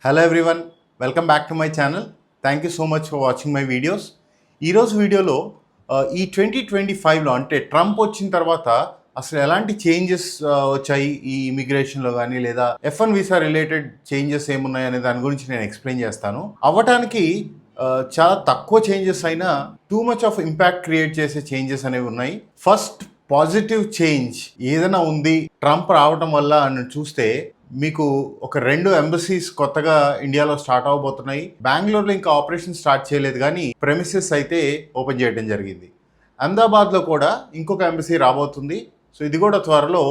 Hello everyone, welcome back to my channel. Thank you so much for watching my videos. ఈరోజు వీడియోలో ఈ 2025లో అంటే Trump వచ్చిన తర్వాత అసలు ఎలాంటి చేంజెస్ వచ్చాయి ఈ ఇమిగ్రేషన్లో కానీ లేదా F1 వీసా రిలేటెడ్ చేంజెస్ ఏమున్నాయి అనే దాని గురించి నేను ఎక్స్ప్లెయిన్ చేస్తాను. అవ్వటానికి చాలా తక్కువ చేంజెస్ అయినా too much of impact create చేసే చేంజెస్ అనేవి ఉన్నాయి. ఫస్ట్ పాజిటివ్ చేంజ్ ఏదైనా ఉంది ట్రంప్ రావటం వల్ల అని చూస్తే మీకు ఒక 2 ఎంబసీస్ కొత్తగా ఇండియాలో స్టార్ట్ అవబోతున్నాయి. బెంగళూరులో ఇంకా ఆపరేషన్ స్టార్ట్ చేయలేదు కానీ ప్రెమిసెస్ అయితే ఓపెన్ చేయడం జరిగింది. అహ్మదాబాద్లో కూడా ఇంకొక ఎంబసీ రాబోతుంది. సో ఇది కూడా త్వరలో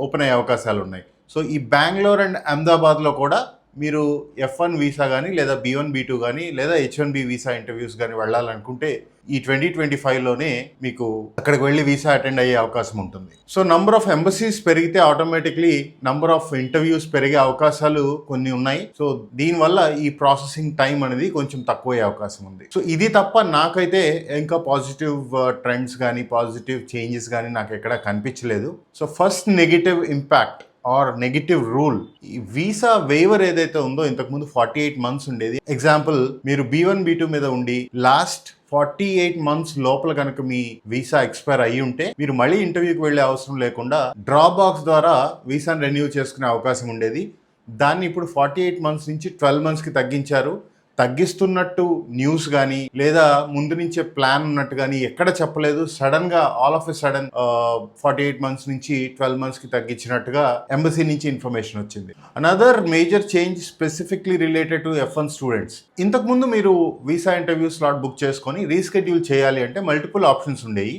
ఓపెన్ అయ్యే అవకాశాలు ఉన్నాయి. సో ఈ బెంగళూరు అండ్ అహ్మదాబాద్లో కూడా మీరు F1 వీసా కానీ లేదా B1 B2 కానీ లేదా H1B వీసా ఇంటర్వ్యూస్ కానీ వెళ్ళాలనుకుంటే ఈ 2025లోనే మీకు అక్కడికి వెళ్ళి వీసా అటెండ్ అయ్యే అవకాశం ఉంటుంది. సో నంబర్ ఆఫ్ ఎంబసీస్ పెరిగితే ఆటోమేటిక్లీ నంబర్ ఆఫ్ ఇంటర్వ్యూస్ పెరిగే అవకాశాలు కొన్ని ఉన్నాయి. సో దీనివల్ల ఈ ప్రాసెసింగ్ టైం అనేది కొంచెం తక్కువ అయ్యే అవకాశం ఉంది. సో ఇది తప్ప నాకైతే ఇంకా పాజిటివ్ ట్రెండ్స్ కానీ పాజిటివ్ చేంజెస్ కానీ నాకు ఎక్కడా కనిపించలేదు. So first negative impact or negative rule, ఈ వీసా వేవర్ ఏదైతే ఉందో ఇంతకుముందు 48 మంత్స్ ఉండేది. ఎగ్జాంపుల్, మీరు B1 B2 మీద ఉండి లాస్ట్ 48 మంత్స్ లోపల కనుక మీ వీసా ఎక్స్పైర్ అయ్యి ఉంటే మీరు మళ్ళీ ఇంటర్వ్యూకి వెళ్ళే అవసరం లేకుండా డ్రాప్ బాక్స్ ద్వారా వీసాను రెన్యూ చేసుకునే అవకాశం ఉండేది. దాన్ని ఇప్పుడు 48 మంత్స్ నుంచి 12 మంత్స్కి తగ్గించారు. తగ్గిస్తున్నట్టు న్యూస్ కానీ లేదా ముందు నుంచే ప్లాన్ ఉన్నట్టు కానీ ఎక్కడ చెప్పలేదు. సడన్ గా all of a sudden 48 months నుంచి 12 మంత్స్ కి తగ్గించినట్టుగా ఎంబసీ నుంచి ఇన్ఫర్మేషన్ వచ్చింది. Another major change specifically related to F1 students. ఇంతకు ముందు మీరు వీసా ఇంటర్వ్యూ స్లాట్ బుక్ చేసుకొని రీస్కెడ్యూల్ చేయాలి అంటే మల్టిపుల్ ఆప్షన్స్ ఉండేవి.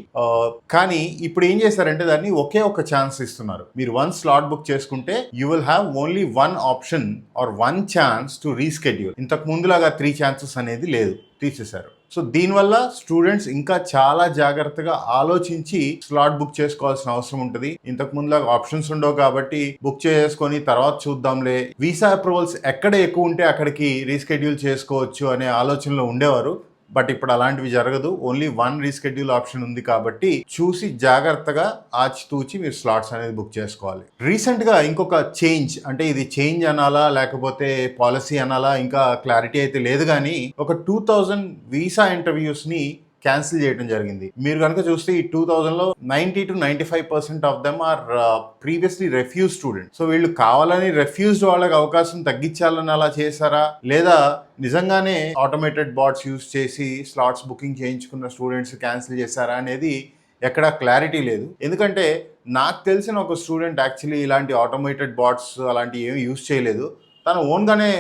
కానీ ఇప్పుడు ఏం చేశారంటే దాన్ని ఒకే ఒక ఛాన్స్ ఇస్తున్నారు. మీరు వన్ స్లాట్ బుక్ చేసుకుంటే you will have only one option or one chance to reschedule. ఇంతకు ముందులాగా 3 ఛాన్సెస్ అనేది లేదు, తీసేశారు. సో దీనివల్ల స్టూడెంట్స్ ఇంకా చాలా జాగ్రత్తగా ఆలోచించి స్లాట్ బుక్ చేసుకోవాల్సిన అవసరం ఉంటుంది. ఇంతకు ముందులాగా ఆప్షన్స్ ఉండవు కాబట్టి బుక్ చేసుకొని తర్వాత చూద్దాంలే, వీసా అప్రూవల్స్ ఎక్కడ ఎక్కువ ఉంటే అక్కడికి రీస్కెడ్యూల్ చేసుకోవచ్చు అనే ఆలోచనలో ఉండేవారు. బట్ ఇప్పుడు అలాంటివి జరగదు. ఓన్లీ వన్ రీస్కెడ్యూల్ ఆప్షన్ ఉంది కాబట్టి చూసి జాగ్రత్తగా ఆచితూచి మీరు స్లాట్స్ అనేది బుక్ చేసుకోవాలి. రీసెంట్గా ఇంకొక చేంజ్, అంటే ఇది చేంజ్ అనాలా లేకపోతే పాలసీ అనాలా ఇంకా క్లారిటీ అయితే లేదు కానీ ఒక 2000 వీసా ఇంటర్వ్యూస్ని క్యాన్సిల్ చేయడం జరిగింది. మీరు కనుక చూస్తే ఈ 2000లో 90 to 95% of them are previously refuse student. So వీళ్ళు కావాలని రెఫ్యూజ్డ్ వాళ్ళకి అవకాశం తగ్గించాలని అలా చేశారా లేదా నిజంగానే ఆటోమేటెడ్ బాట్స్ యూజ్ చేసి స్లాట్స్ బుకింగ్ చేయించుకున్న స్టూడెంట్స్ క్యాన్సిల్ చేశారా అనేది ఎక్కడా క్లారిటీ లేదు. ఎందుకంటే నాకు తెలిసిన ఒక స్టూడెంట్ యాక్చువల్లీ ఇలాంటి ఆటోమేటెడ్ బాట్స్ అలాంటివి ఏమి యూజ్ చేయలేదు. తను ఓన్గానే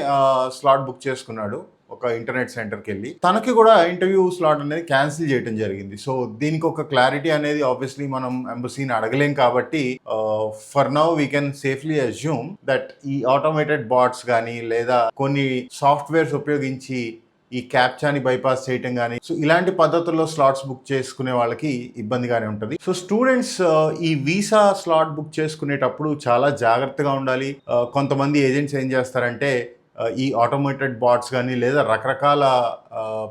స్లాట్ బుక్ చేసుకున్నాడు ఒక ఇంటర్నెట్ సెంటర్కి వెళ్ళి. తనకి కూడా ఇంటర్వ్యూ స్లాట్ అనేది క్యాన్సిల్ చేయడం జరిగింది. సో దీనికి ఒక క్లారిటీ అనేది ఆబ్వియస్లీ మనం ఎంబసీని అడగలేం కాబట్టి for now we can safely assume that ఈ ఆటోమేటెడ్ బాట్స్ కానీ లేదా కొన్ని సాఫ్ట్వేర్స్ ఉపయోగించి ఈ క్యాప్చాని బైపాస్ చేయటం కానీ సో ఇలాంటి పద్ధతుల్లో స్లాట్స్ బుక్ చేసుకునే వాళ్ళకి ఇబ్బందిగానే ఉంటుంది. సో స్టూడెంట్స్ ఈ వీసా స్లాట్ బుక్ చేసుకునేటప్పుడు చాలా జాగ్రత్తగా ఉండాలి. కొంతమంది ఏజెంట్స్ ఏం చేస్తారంటే ఈ ఆటోమేటెడ్ బాట్స్ కానీ లేదా రకరకాల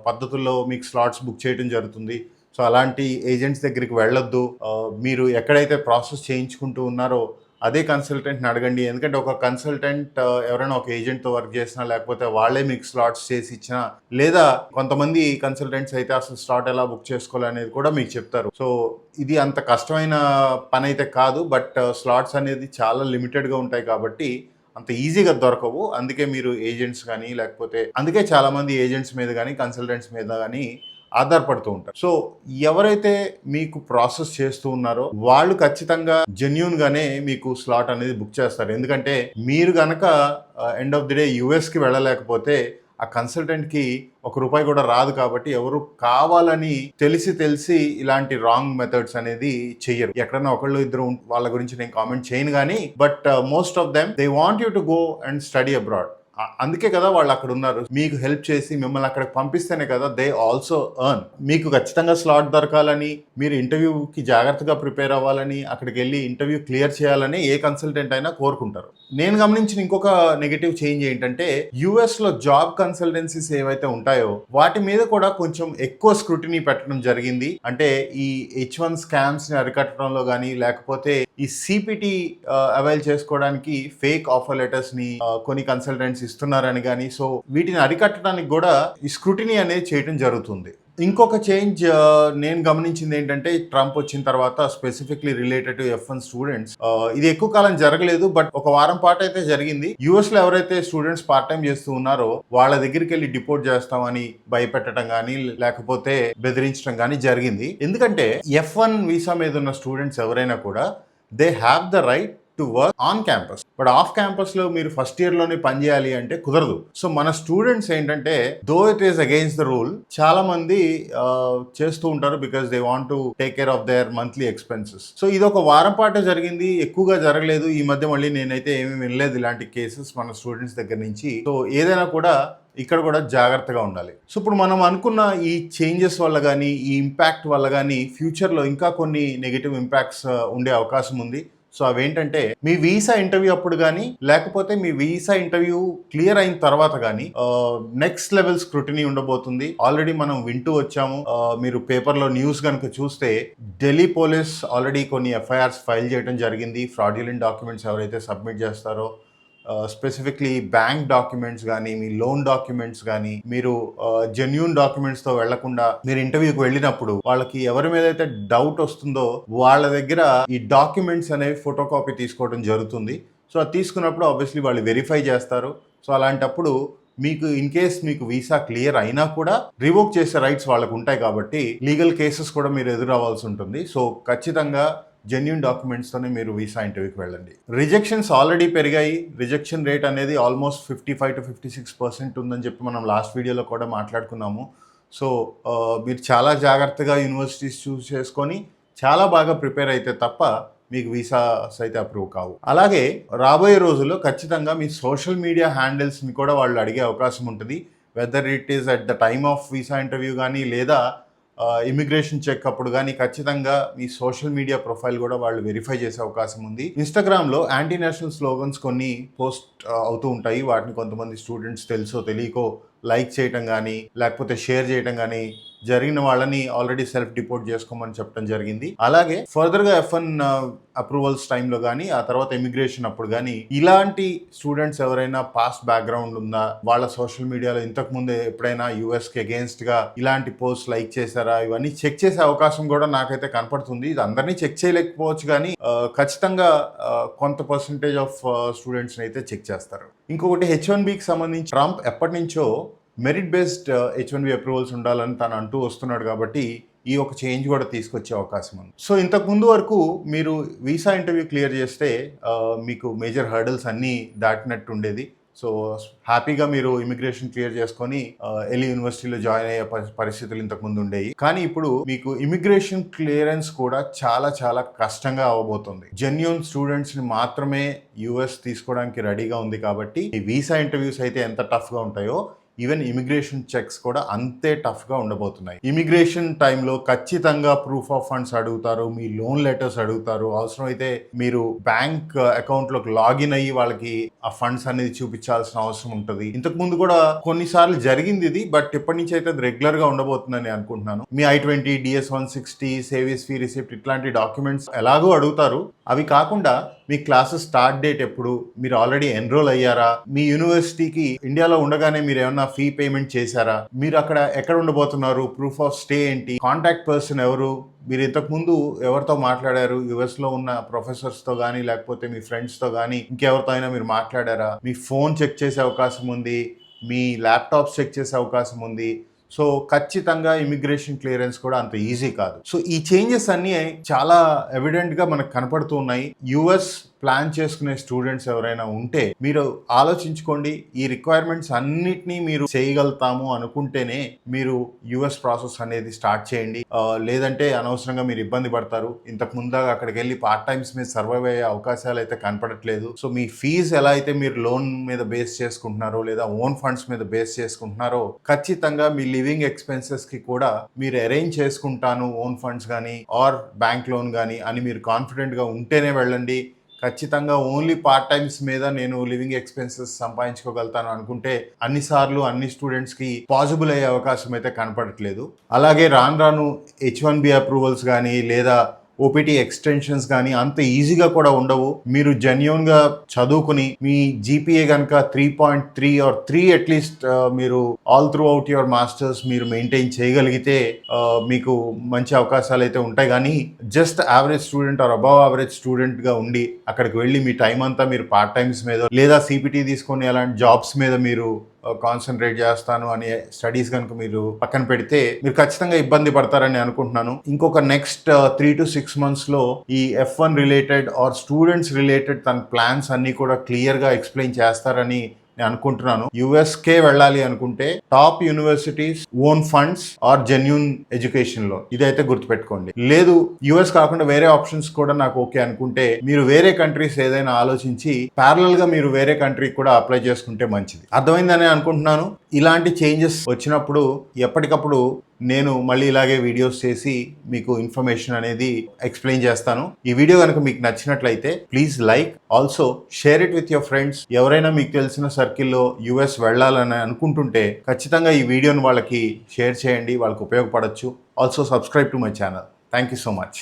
పద్ధతుల్లో మీకు స్లాట్స్ బుక్ చేయడం జరుగుతుంది. సో అలాంటి ఏజెంట్స్ దగ్గరికి వెళ్ళొద్దు. మీరు ఎక్కడైతే ప్రాసెస్ చేయించుకుంటూ ఉన్నారో అదే కన్సల్టెంట్ని అడగండి. ఎందుకంటే ఒక కన్సల్టెంట్ ఎవరైనా ఒక ఏజెంట్తో వర్క్ చేసినా లేకపోతే వాళ్ళే మీకు స్లాట్స్ చేసి ఇచ్చినా లేదా కొంతమంది కన్సల్టెంట్స్ అయితే అసలు స్లాట్ ఎలా బుక్ చేసుకోవాలనేది కూడా మీకు చెప్తారు. సో ఇది అంత కష్టమైన పని అయితే కాదు. బట్ స్లాట్స్ అనేది చాలా లిమిటెడ్గా ఉంటాయి కాబట్టి అంత ఈజీగా దొరకవు. అందుకే మీరు ఏజెంట్స్ కానీ లేకపోతే అందుకే చాలామంది ఏజెంట్స్ మీద కానీ కన్సల్టెంట్స్ మీద కానీ ఆధారపడుతూ ఉంటారు. సో ఎవరైతే మీకు ప్రాసెస్ చేస్తూ ఉన్నారో వాళ్ళు ఖచ్చితంగా జెన్యూన్ గానే మీకు స్లాట్ అనేది బుక్ చేస్తారు. ఎందుకంటే మీరు గనక ఎండ్ ఆఫ్ ది డే యుఎస్కి వెళ్ళలేకపోతే ఆ కన్సల్టెంట్కి ₹1 కూడా రాదు. కాబట్టి ఎవరు కావాలని తెలిసి ఇలాంటి రాంగ్ మెథడ్స్ అనేది చెయ్యరు. ఎక్కడైనా ఒకళ్ళు ఇద్దరు వాళ్ళ గురించి నేను కామెంట్ చేయను కానీ but most of them they want you to go and study abroad. అందుకే కదా వాళ్ళు అక్కడ ఉన్నారు. మీకు హెల్ప్ చేసి మిమ్మల్ని అక్కడికి పంపిస్తేనే కదా దే ఆల్సో ఎర్న్. మీకు ఖచ్చితంగా స్లాట్ దొరకాలని, మీరు ఇంటర్వ్యూకి జాగ్రత్తగా ప్రిపేర్ అవ్వాలని, అక్కడికి వెళ్ళి ఇంటర్వ్యూ క్లియర్ చేయాలని ఏ కన్సల్టెంట్ అయినా కోరుకుంటారు. నేను గమనించిన ఇంకొక నెగటివ్ చేంజ్ ఏంటంటే యుఎస్లో జాబ్ కన్సల్టెన్సీస్ ఏవైతే ఉంటాయో వాటి మీద కూడా కొంచెం ఎక్కువ స్క్రూటినీ పెట్టడం జరిగింది. అంటే ఈ H1 స్కామ్స్ని అరికట్టడంలో కానీ లేకపోతే ఈ CPT అవైల్ చేసుకోవడానికి ఫేక్ ఆఫర్ లెటర్స్ని కొన్ని కన్సల్టెంట్స్ ఇస్తున్నారని కానీ, సో వీటిని అరికట్టడానికి కూడా ఈ స్క్రూటినీ అనేది చేయడం జరుగుతుంది. ఇంకొక చేంజ్ నేను గమనించింది ఏంటంటే, ట్రంప్ వచ్చిన తర్వాత specifically related to F1 students, ఇది ఎక్కువ కాలం జరగలేదు, బట్ ఒక వారం పాటు అయితే జరిగింది. యుఎస్ లో ఎవరైతే స్టూడెంట్స్ పార్ట్ టైం చేస్తూ ఉన్నారో వాళ్ళ దగ్గరికి వెళ్ళి డిపోర్ట్ చేస్తామని భయపెట్టడం కానీ లేకపోతే బెదిరించడం కానీ జరిగింది. ఎందుకంటే F1 వీసా మీద ఉన్న స్టూడెంట్స్ ఎవరైనా కూడా they have the right to work on campus, but off campus లో మీరు ఫస్ట్ ఇయర్ లోనే పనిచేయాలి అంటే కుదరదు. సో మన స్టూడెంట్స్ ఏంటంటే, though it is against the rule, చాలా మంది చేస్తూ ఉంటారు because they want to take care of their monthly expenses. So ఇది ఒక వారం పాటే జరిగింది, ఎక్కువగా జరగలేదు. ఈ మధ్య మళ్ళీ నేనైతే ఏమీ వినలేదు ఇలాంటి కేసెస్ మన స్టూడెంట్స్ దగ్గర నుంచి. సో ఏదైనా కూడా ఇక్కడ కూడా జాగ్రత్తగా ఉండాలి. సో ఇప్పుడు మనం అనుకున్న ఈ చేంజెస్ వల్ల కానీ ఈ ఇంపాక్ట్ వల్ల కానీ ఫ్యూచర్లో ఇంకా కొన్ని నెగిటివ్ ఇంపాక్ట్స్ ఉండే అవకాశం ఉంది. సో అవేంటంటే, మీ వీసా ఇంటర్వ్యూ అప్పుడు కానీ లేకపోతే మీ వీసా ఇంటర్వ్యూ క్లియర్ అయిన తర్వాత కానీ నెక్స్ట్ లెవెల్ స్క్రూటినీ ఉండబోతుంది. ఆల్రెడీ మనం వింటూ వచ్చాము. మీరు పేపర్లో న్యూస్ కనుక చూస్తే ఢిల్లీ పోలీస్ ఆల్రెడీ కొన్ని ఎఫ్ఐఆర్స్ ఫైల్ చేయడం జరిగింది. ఫ్రాడ్యులెంట్ డాక్యుమెంట్స్ ఎవరైతే సబ్మిట్ చేస్తారో, స్పెసిఫిక్లీ బ్యాంక్ డాక్యుమెంట్స్ కానీ మీ లోన్ డాక్యుమెంట్స్ కానీ మీరు జెన్యూన్ డాక్యుమెంట్స్తో వెళ్లకుండా మీరు ఇంటర్వ్యూకి వెళ్ళినప్పుడు వాళ్ళకి ఎవరి మీద అయితే డౌట్ వస్తుందో వాళ్ళ దగ్గర ఈ డాక్యుమెంట్స్ అనేవి ఫోటో కాపీ తీసుకోవడం జరుగుతుంది. సో అది తీసుకున్నప్పుడు ఆబ్వియస్లీ వాళ్ళు వెరిఫై చేస్తారు. సో అలాంటప్పుడు మీకు ఇన్ కేస్ మీకు వీసా క్లియర్ అయినా కూడా రివోక్ చేసే రైట్స్ వాళ్ళకు ఉంటాయి కాబట్టి లీగల్ కేసెస్ కూడా మీరు ఎదురవ్వాల్సి ఉంటుంది. సో ఖచ్చితంగా జెన్యూన్ డాక్యుమెంట్స్తోనే మీరు వీసా ఇంటర్వ్యూకి వెళ్ళండి. రిజెక్షన్స్ ఆల్రెడీ పెరిగాయి. రిజెక్షన్ రేట్ అనేది ఆల్మోస్ట్ 55 to 56% ఉందని చెప్పి మనం లాస్ట్ వీడియోలో కూడా మాట్లాడుకున్నాము. సో మీరు చాలా జాగ్రత్తగా యూనివర్సిటీస్ చూస్ చేసుకొని చాలా బాగా ప్రిపేర్ అయితే తప్ప మీకు వీసాస్ అయితే అప్రూవ్ కావు. అలాగే రాబోయే రోజుల్లో ఖచ్చితంగా మీ సోషల్ మీడియా హ్యాండిల్స్ని కూడా వాళ్ళు అడిగే అవకాశం ఉంటుంది. Whether it is at the time of visa interview కానీ లేదా ఇమిగ్రేషన్ చెక్ అప్పుడు కానీ ఖచ్చితంగా మీ సోషల్ మీడియా ప్రొఫైల్ కూడా వాళ్ళు వెరిఫై చేసే అవకాశం ఉంది. ఇన్స్టాగ్రామ్లో యాంటీ నేషనల్ స్లోగన్స్ కొన్ని పోస్ట్ అవుతూ ఉంటాయి. వాటిని కొంతమంది స్టూడెంట్స్ తెలుసో తెలియకో లైక్ చేయటం కానీ లేకపోతే షేర్ చేయటం కానీ జరిగిన వాళ్ళని ఆల్రెడీ సెల్ఫ్ డిపోర్ట్ చేసుకోమని చెప్పడం జరిగింది. అలాగే ఫర్దర్గా F1 అప్రూవల్స్ టైంలో కానీ ఆ తర్వాత ఇమిగ్రేషన్ అప్పుడు కానీ ఇలాంటి స్టూడెంట్స్ ఎవరైనా పాస్ట్ బ్యాక్గ్రౌండ్ ఉందా, వాళ్ళ సోషల్ మీడియాలో ఇంతకు ముందే ఎప్పుడైనా యూఎస్కి అగేన్స్ట్గా ఇలాంటి పోస్ట్ లైక్ చేశారా, ఇవన్నీ చెక్ చేసే అవకాశం కూడా నాకైతే కనపడుతుంది. ఇది అందరినీ చెక్ చేయలేకపోవచ్చు కానీ ఖచ్చితంగా కొంత పర్సంటేజ్ ఆఫ్ స్టూడెంట్స్ని అయితే చెక్ చేస్తారు. ఇంకొకటి H1Bకి సంబంధించి ట్రంప్ ఎప్పటి నుంచో మెరిట్ బేస్డ్ H1B అప్రూవల్స్ ఉండాలని తను అంటూ వస్తున్నాడు కాబట్టి ఈ ఒక చేంజ్ కూడా తీసుకొచ్చే అవకాశం ఉంది. సో ఇంతకు ముందు వరకు మీరు వీసా ఇంటర్వ్యూ క్లియర్ చేస్తే మీకు మేజర్ హర్డల్స్ అన్నీ దాటినట్టు ఉండేది. సో హ్యాపీగా మీరు ఇమిగ్రేషన్ క్లియర్ చేసుకొని వెళ్ళి యూనివర్సిటీలో జాయిన్ అయ్యే పరిస్థితులు ఇంతకుముందు ఉండేవి. కానీ ఇప్పుడు మీకు ఇమిగ్రేషన్ క్లియరెన్స్ కూడా చాలా చాలా కష్టంగా అవ్వబోతుంది. జెన్యూన్ స్టూడెంట్స్ని మాత్రమే యూఎస్ తీసుకోవడానికి రెడీగా ఉంది కాబట్టి ఈ వీసా ఇంటర్వ్యూస్ అయితే ఎంత టఫ్గా ఉంటాయో ఈవెన్ ఇమిగ్రేషన్ చెక్స్ కూడా అంతే టఫ్గా ఉండబోతున్నాయి. ఇమిగ్రేషన్ టైంలో ఖచ్చితంగా ప్రూఫ్ ఆఫ్ ఫండ్స్ అడుగుతారు, మీ లోన్ లెటర్స్ అడుగుతారు. అవసరమైతే మీరు బ్యాంక్ అకౌంట్లోకి లాగిన్ అయ్యి వాళ్ళకి ఆ ఫండ్స్ అనేది చూపించాల్సిన అవసరం ఉంటుంది. ఇంతకు ముందు కూడా కొన్నిసార్లు జరిగింది ఇది, బట్ ఇప్పటి నుంచి అయితే అది రెగ్యులర్గా ఉండబోతుందని అనుకుంటున్నాను. మీ I-20, DS-160, savings fee receipt ఇట్లాంటి డాక్యుమెంట్స్ ఎలాగో అడుగుతారు. అవి కాకుండా మీ క్లాసెస్ స్టార్ట్ డేట్ ఎప్పుడు, మీరు ఆల్రెడీ ఎన్రోల్ అయ్యారా, మీ యూనివర్సిటీకి ఇండియాలో ఉండగానే మీరు ఏమన్నా ఫీ పేమెంట్ చేశారా, మీరు అక్కడ ఎక్కడ ఉండబోతున్నారు, ప్రూఫ్ ఆఫ్ స్టే ఏంటి, కాంటాక్ట్ పర్సన్ ఎవరు, మీరు ఇంతకుముందు ఎవరితో మాట్లాడారు, యుఎస్లో ఉన్న ప్రొఫెసర్స్తో కానీ లేకపోతే మీ ఫ్రెండ్స్తో కానీ ఇంకెవరితో అయినా మీరు మాట్లాడారా, మీ ఫోన్ చెక్ చేసే అవకాశం ఉంది, మీ ల్యాప్టాప్స్ చెక్ చేసే అవకాశం ఉంది. సో ఖచ్చితంగా ఇమిగ్రేషన్ క్లియరెన్స్ కూడా అంత ఈజీ కాదు. సో ఈ చేంజెస్ అన్నీ చాలా ఎవిడెంట్గా మనకు కనపడుతూ ఉన్నాయి. యుఎస్ ప్లాన్ చేసుకునే స్టూడెంట్స్ ఎవరైనా ఉంటే మీరు ఆలోచించుకోండి. ఈ రిక్వైర్మెంట్స్ అన్నిటినీ మీరు చేయగలుగుతాము అనుకుంటేనే మీరు యుఎస్ ప్రాసెస్ అనేది స్టార్ట్ చేయండి. లేదంటే అనవసరంగా మీరు ఇబ్బంది పడతారు. ఇంతకు ముందుగా అక్కడికి వెళ్ళి పార్ట్ టైమ్స్ మీద సర్వైవ్ అయ్యే అవకాశాలు అయితే కనపడట్లేదు. సో మీ ఫీజు ఎలా అయితే మీరు లోన్ మీద బేస్ చేసుకుంటున్నారో లేదా ఓన్ ఫండ్స్ మీద బేస్ చేసుకుంటున్నారో ఖచ్చితంగా మీ లివింగ్ ఎక్స్పెన్సెస్ కి కూడా మీరు అరేంజ్ చేసుకుంటాను ఓన్ ఫండ్స్ కానీ ఆర్ బ్యాంక్ లోన్ కానీ అని మీరు కాన్ఫిడెంట్ గా ఉంటేనే వెళ్ళండి. ఖచ్చితంగా ఓన్లీ పార్ట్ టైమ్స్ మీద నేను లివింగ్ ఎక్స్పెన్సెస్ సంపాదించుకోగలుగుతాను అనుకుంటే అన్నిసార్లు అన్ని స్టూడెంట్స్కి పాసిబుల్ అయ్యే అవకాశం అయితే కనపడట్లేదు. అలాగే రాను H1B అప్రూవల్స్ కానీ లేదా ఓపీటీ ఎక్స్టెన్షన్స్ కానీ అంత ఈజీగా కూడా ఉండవు. మీరు జెన్యూన్గా చదువుకుని మీ జీపీఏ కనుక 3.3 ఆర్ 3 అట్లీస్ట్ మీరు all throughout your masters మీరు మెయింటైన్ చేయగలిగితే మీకు మంచి అవకాశాలు అయితే ఉంటాయి. కానీ just average student or above average స్టూడెంట్గా ఉండి అక్కడికి వెళ్ళి మీ టైం అంతా మీరు పార్ట్ టైమ్స్ మీద లేదా సిపిటీ తీసుకొని అలాంటి జాబ్స్ మీద మీరు కాన్సన్ట్రేట్ చేస్తాను అనే స్టడీస్ కనుక మీరు పక్కన పెడితే మీరు ఖచ్చితంగా ఇబ్బంది పడతారని అనుకుంటున్నాను. ఇంకొక నెక్స్ట్ 3 to 6 months ఈ F1 related are students related తన ప్లాన్స్ అన్ని కూడా క్లియర్గా ఎక్స్ప్లెయిన్ చేస్తారని నేను అనుకుంటున్నాను. యుఎస్కే వెళ్ళాలి అనుకుంటే top universities own funds or genuine education లో ఇదైతే గుర్తుపెట్టుకోండి. లేదు యుఎస్ కాకుండా వేరే ఆప్షన్స్ కూడా నాకు ఓకే అనుకుంటే మీరు వేరే కంట్రీస్ ఏదైనా ఆలోచించి ప్యారలల్ గా మీరు వేరే కంట్రీకి కూడా అప్లై చేసుకుంటే మంచిది. అర్థమైందని అనుకుంటున్నాను. ఇలాంటి చేంజెస్ వచ్చినప్పుడు ఎప్పటికప్పుడు నేను మళ్ళీ ఇలాగే వీడియోస్ చేసి మీకు ఇన్ఫర్మేషన్ అనేది ఎక్స్ప్లెయిన్ చేస్తాను. ఈ వీడియో కనుక మీకు నచ్చినట్లయితే please like, also share it with your friends. ఎవరైనా మీకు తెలిసిన సర్కిల్లో యుఎస్ వెళ్ళాలని అనుకుంటుంటే ఖచ్చితంగా ఈ వీడియోని వాళ్ళకి షేర్ చేయండి, వాళ్ళకి ఉపయోగపడచ్చు. Also subscribe to my channel. Thank you so much.